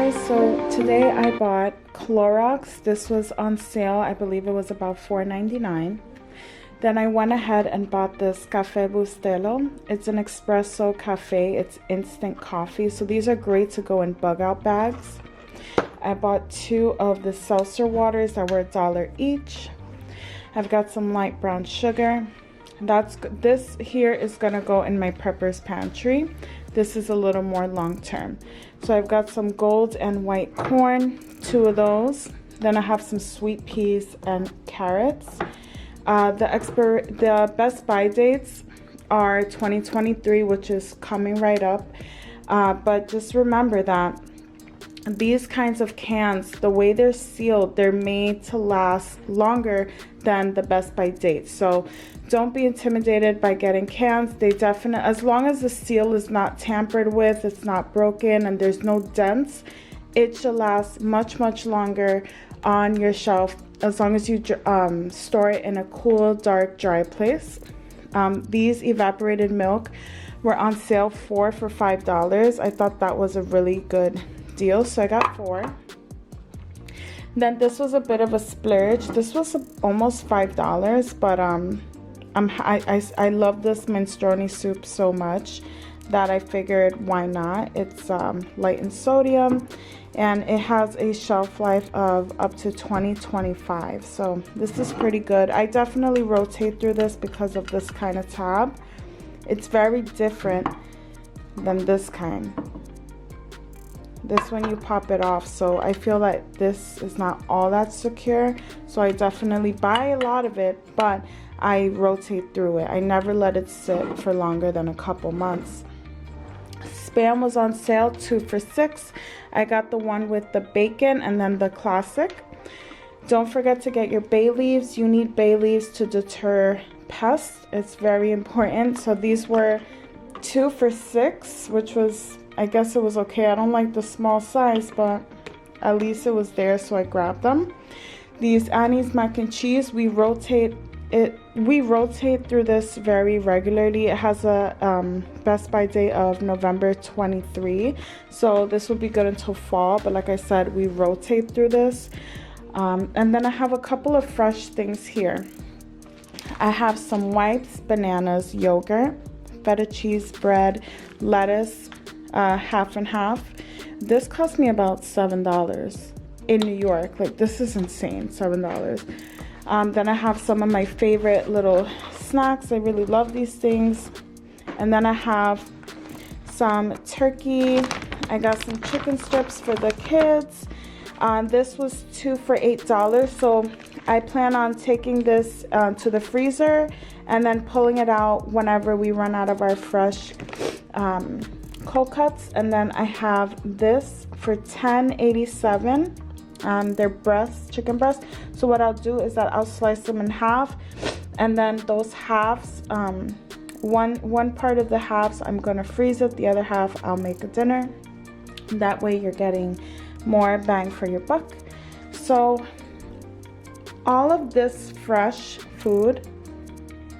guys, so today I bought Clorox. This was on sale. I believe it was about $4.99. Then I went ahead and bought this Café Bustelo. It's an espresso cafe. It's instant coffee. So these are great to go in bug out bags. I bought 2 of the seltzer waters that were $1 each. I've got some light brown sugar. This here is gonna go in my prepper's pantry. This is a little more long term. So I've got some gold and white corn, 2 of those. Then I have some sweet peas and carrots. The best buy dates are 2023, which is coming right up. But just remember that these kinds of cans, the way they're sealed, they're made to last longer than the best by date. So don't be intimidated by getting cans. They definitely, as long as the seal is not tampered with, it's not broken, and there's no dents, it should last much longer on your shelf as long as you store it in a cool, dark, dry place. These evaporated milk were on sale for $5. I thought that was a really good deal, so I got 4. Then this was a bit of a splurge. This was almost $5, but I love this minestrone soup so much that I figured why not. It's light in sodium and it has a shelf life of up to 2025, so this is pretty good. I definitely rotate through this because of this kind of tab. It's very different than this kind. This one you pop it off, so I feel like this is not all that secure, so I definitely buy a lot of it, but I rotate through it. I never let it sit for longer than a couple months. Spam was on sale, 2 for $6. I got the one with the bacon and then the classic. Don't forget to get your bay leaves. You need bay leaves to deter pests. It's very important. So these were 2 for $6, which was, I guess it was okay. I don't like the small size, but at least it was there, so I grabbed them. These Annie's mac and cheese, we rotate through this very regularly. It has a best by date of November 23, so this will be good until fall, but like I said, we rotate through this. And then I have a couple of fresh things here. I have some wipes, bananas, yogurt, feta cheese, bread, lettuce, half and half. This cost me about $7 in New York. Like, this is insane, $7. Then I have some of my favorite little snacks. I really love these things. And then I have some turkey. I got some chicken strips for the kids. This was 2 for $8, so I plan on taking this to the freezer and then pulling it out whenever we run out of our fresh cold cuts. And then I have this for $10.87. They're chicken breasts. So what I'll do is that I'll slice them in half, and then those halves, one part of the halves I'm gonna freeze it, the other half I'll make a dinner. That way you're getting more bang for your buck. So all of this fresh food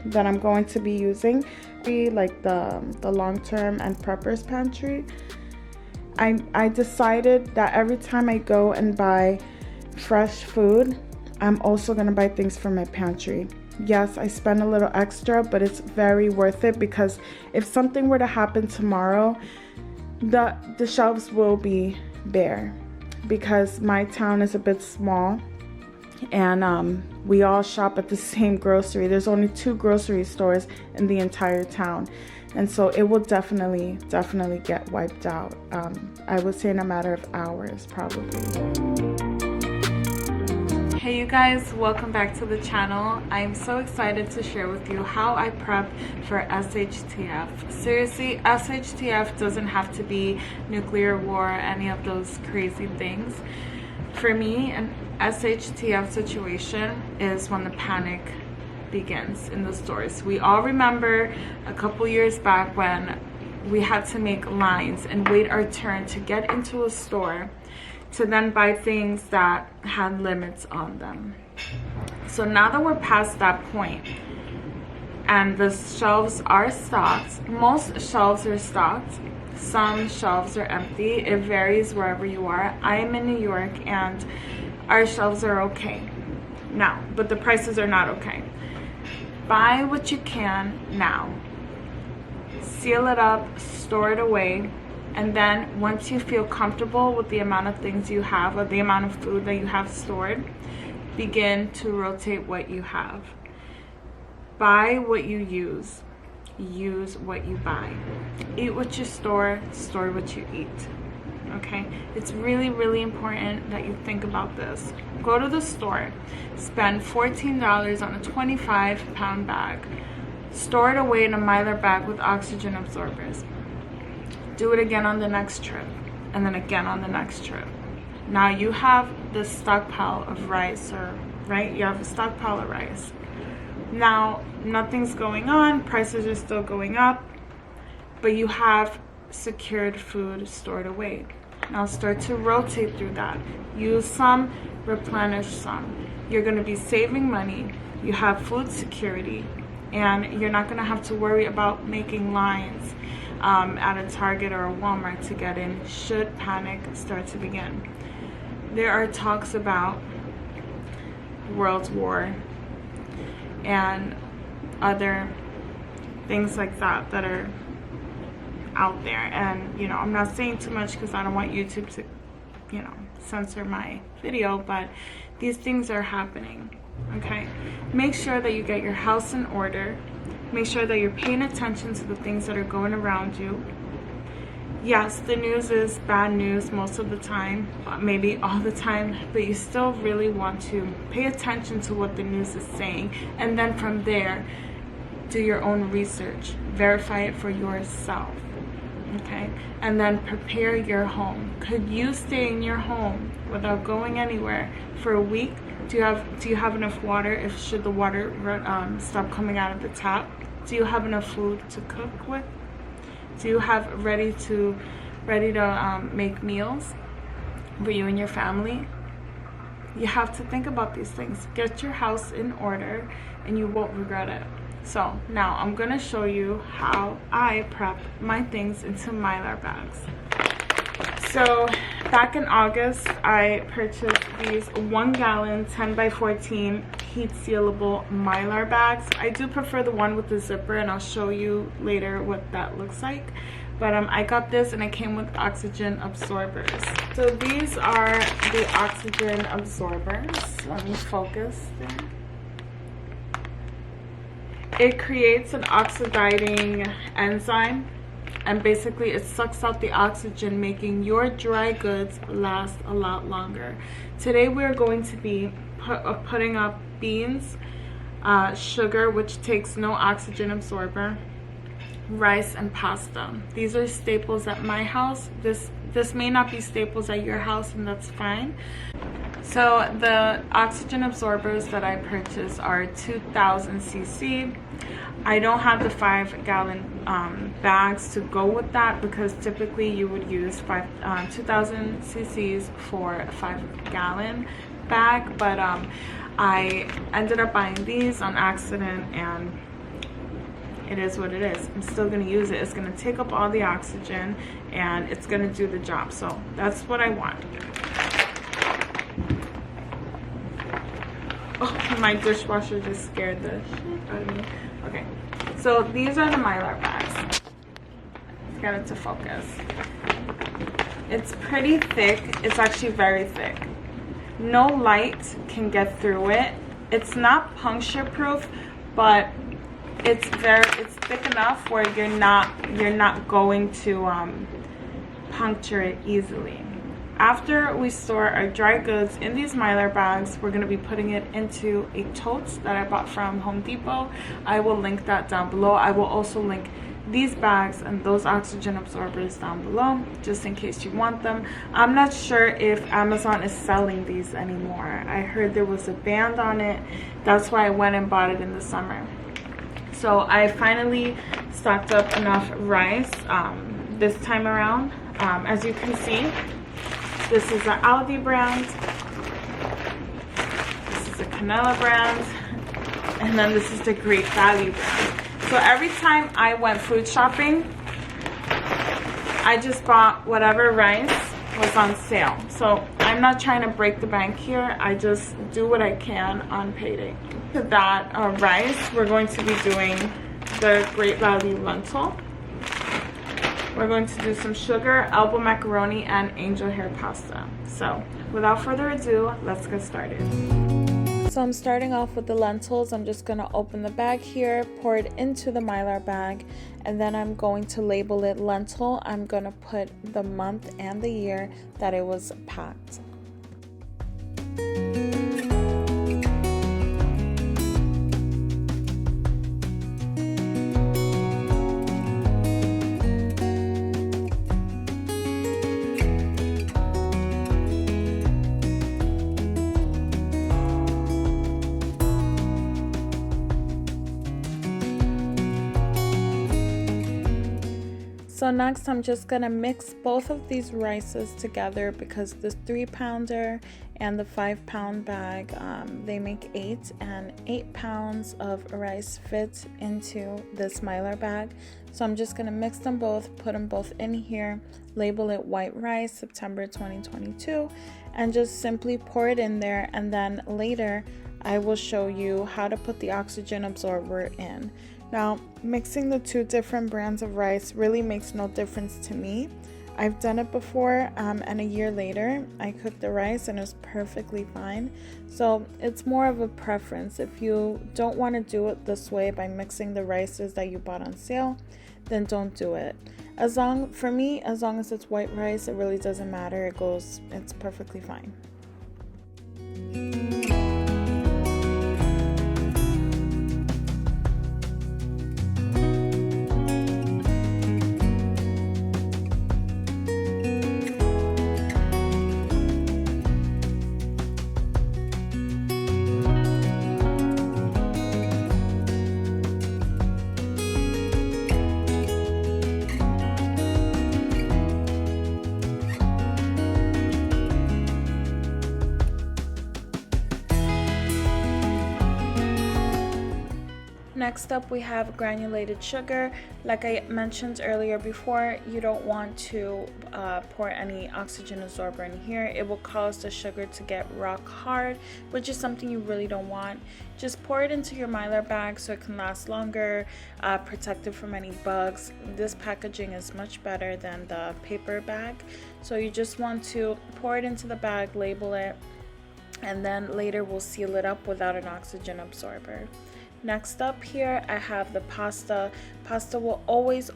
that I'm going to be using, like the long-term and prepper's pantry, I decided that every time I go and buy fresh food, I'm also gonna buy things from my pantry. Yes, I spend a little extra, but it's very worth it, because if something were to happen tomorrow, the shelves will be bare, because my town is a bit small and we all shop at the same grocery. There's only 2 grocery stores in the entire town, and so it will definitely get wiped out. I would say in a matter of hours, probably. Hey you guys, welcome back to the channel. I'm so excited to share with you how I prep for SHTF. Seriously, SHTF doesn't have to be nuclear war, any of those crazy things. For me, an SHTF situation is when the panic begins in the stores. We all remember a couple years back when we had to make lines and wait our turn to get into a store to then buy things that had limits on them. So now that we're past that point and the shelves are stocked, most shelves are stocked, some shelves are empty. It varies wherever you are. I am in New York and our shelves are okay now, but the prices are not okay. Buy what you can now. Seal it up, store it away, and then once you feel comfortable with the amount of things you have or the amount of food that you have stored, begin to rotate what you have. Buy what you use what you buy. Eat what you store what you eat. Okay, it's really, really important that you think about this. Go to the store, spend $14 on a 25-pound bag, store it away in a Mylar bag with oxygen absorbers. Do it again on the next trip, and then again on the next trip. Now you have this stockpile of rice, right? You have a stockpile of rice. Now nothing's going on, prices are still going up, but you have secured food stored away. Now start to rotate through that. Use some, replenish some. You're going to be saving money. You have food security, and you're not going to have to worry about making lines at a Target or a Walmart to get in should panic start to begin. There are talks about World War and other things like that that are out there, and you know, I'm not saying too much because I don't want YouTube to, you know, censor my video, but these things are happening. Okay, make sure that you get your house in order. Make sure that you're paying attention to the things that are going around you. Yes, the news is bad news most of the time, maybe all the time, but you still really want to pay attention to what the news is saying, and then from there, do your own research, verify it for yourself, okay? And then prepare your home. Could you stay in your home without going anywhere for a week? Do you have enough water if should the water stop coming out of the tap? Do you have enough food to cook with? Do you have ready to make meals for you and your family? You have to think about these things. Get your house in order and you won't regret it. So now I'm gonna show you how I prep my things into Mylar bags. So back in August, I purchased these 1 gallon 10 by 14 heat sealable Mylar bags. I do prefer the one with the zipper, and I'll show you later what that looks like. But I got this and it came with oxygen absorbers. So these are the oxygen absorbers. Let me focus there. It creates an oxidizing enzyme, and basically it sucks out the oxygen, making your dry goods last a lot longer. Today we're going to be putting up beans, sugar, which takes no oxygen absorber, rice, and pasta. These are staples at my house. This may not be staples at your house, and that's fine. So the oxygen absorbers that I purchased are 2000 cc. I don't have the 5-gallon bags to go with that, because typically you would use 2000 cc's for a 5-gallon bag, but I ended up buying these on accident, and it is what it is. I'm still going to use it. It's going to take up all the oxygen and it's going to do the job. So that's what I want. Oh, my dishwasher just scared the shit out of me. Okay, so these are the Mylar bags. Let's get it to focus. It's pretty thick. It's actually very thick. No light can get through it. It's not puncture proof, but it's thick enough where you're not going to puncture it easily. After we store our dry goods in these Mylar bags, we're going to be putting it into a tote that I bought from Home Depot. I will link that down below. I will also link these bags and those oxygen absorbers down below, just in case you want them. I'm not sure if Amazon is selling these anymore. I heard there was a ban on it. That's why I went and bought it in the summer. So I finally stocked up enough rice this time around. As you can see, this is an Aldi brand, this is a Canela brand, and then this is the Great Value brand. So every time I went food shopping, I just bought whatever rice was on sale. So I'm not trying to break the bank here. I just do what I can on payday. To that rice, we're going to be doing the Great Value lentil. We're going to do some sugar, elbow macaroni, and angel hair pasta. So without further ado, let's get started. So I'm starting off with the lentils. I'm just going to open the bag here, pour it into the Mylar bag, and then I'm going to label it lentil. I'm going to put the month and the year that it was packed. So next I'm just gonna mix both of these rices together because the 3-pounder and the 5-pound bag, they make 8, and 8 pounds of rice fits into this Mylar bag. So I'm just gonna mix them both, put them both in here, label it white rice, September 2022, and just simply pour it in there, and then later I will show you how to put the oxygen absorber in. Now, mixing the 2 different brands of rice really makes no difference to me. I've done it before, and a year later, I cooked the rice and it was perfectly fine. So it's more of a preference. If you don't want to do it this way by mixing the rices that you bought on sale, then don't do it. For me, as long as it's white rice, it really doesn't matter. It's perfectly fine. Next up, we have granulated sugar. Like I mentioned earlier before, you don't want to pour any oxygen absorber in here. It will cause the sugar to get rock hard, which is something you really don't want. Just pour it into your Mylar bag so it can last longer, protect it from any bugs. This packaging is much better than the paper bag. So you just want to pour it into the bag, label it, and then later we'll seal it up without an oxygen absorber. Next up here, I have the pasta. Pasta will always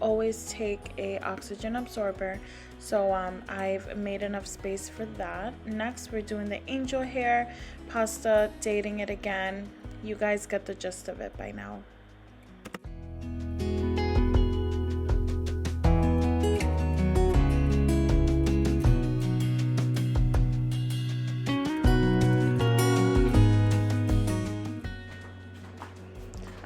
take a oxygen absorber, so I've made enough space for that. Next, we're doing the angel hair pasta, dating it again. You guys get the gist of it by now.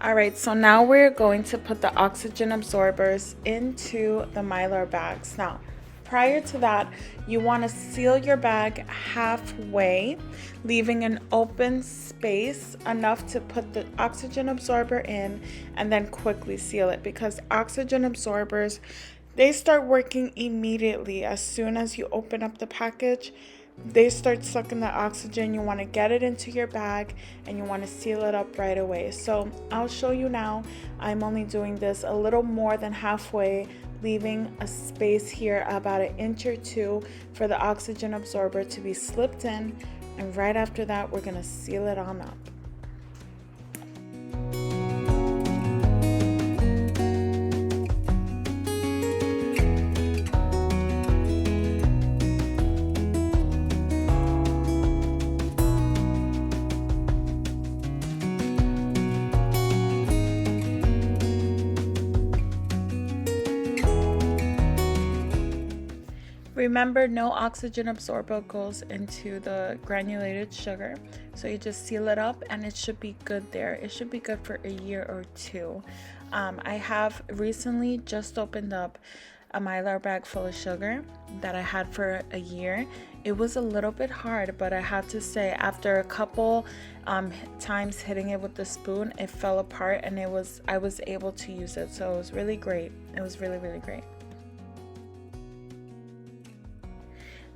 Alright, so now we're going to put the oxygen absorbers into the Mylar bags. Now, prior to that, you want to seal your bag halfway, leaving an open space enough to put the oxygen absorber in, and then quickly seal it, because oxygen absorbers, they start working immediately. As soon as you open up the package, they start sucking the oxygen. You want to get it into your bag and you want to seal it up right away. So I'll show you now. I'm only doing this a little more than halfway, leaving a space here about 1 inch or 2 for the oxygen absorber to be slipped in, and right after that we're going to seal it on up. Remember, no oxygen absorber goes into the granulated sugar, so you just seal it up and it should be good there. It should be good for a year or 2. I have recently just opened up a Mylar bag full of sugar that I had for a year. It was a little bit hard, but I had to say, after a couple times hitting it with the spoon, it fell apart and I was able to use it. So it was really great. It was really, really great.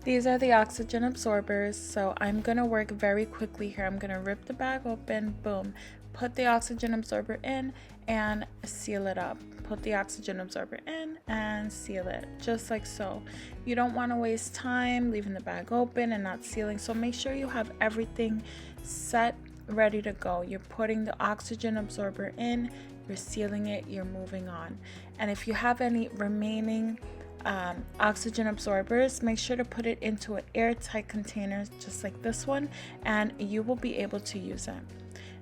These are the oxygen absorbers, so I'm going to work very quickly here. I'm going to rip the bag open, boom, put the oxygen absorber in and seal it up. Put the oxygen absorber in and seal it, just like so. You don't want to waste time leaving the bag open and not sealing, so make sure you have everything set, ready to go. You're putting the oxygen absorber in, you're sealing it, you're moving on. And if you have any remaining oxygen absorbers, make sure to put it into an airtight container just like this one, and you will be able to use it.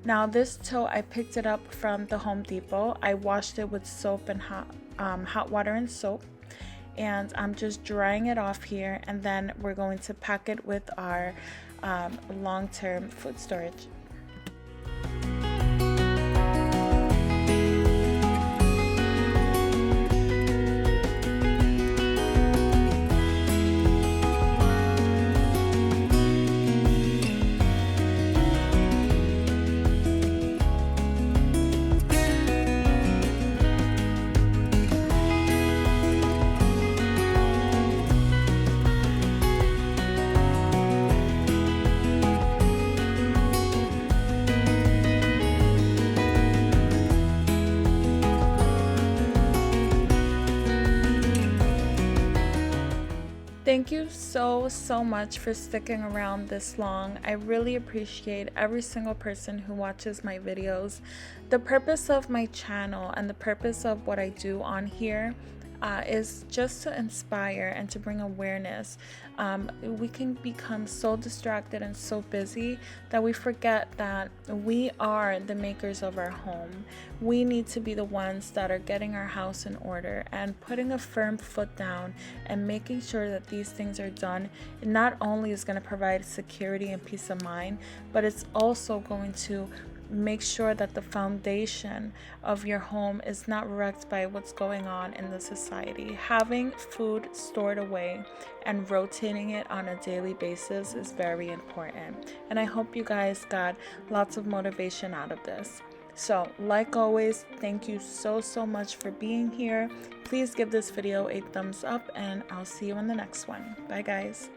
Now this tote, I picked it up from the Home Depot. I washed it with soap and hot water and soap, and I'm just drying it off here, and then we're going to pack it with our long-term food storage. Thank you so much for sticking around this long. I really appreciate every single person who watches my videos. The purpose of my channel and the purpose of what I do on here is just to inspire and to bring awareness. We can become so distracted and so busy that we forget that we are the makers of our home. We need to be the ones that are getting our house in order and putting a firm foot down and making sure that these things are done. It not only is going to provide security and peace of mind, but it's also going to make sure that the foundation of your home is not wrecked by what's going on in the society. Having food stored away and rotating it on a daily basis is very important. And I hope you guys got lots of motivation out of this. So, like always, thank you so much for being here. Please give this video a thumbs up, and I'll see you in the next one. Bye, guys.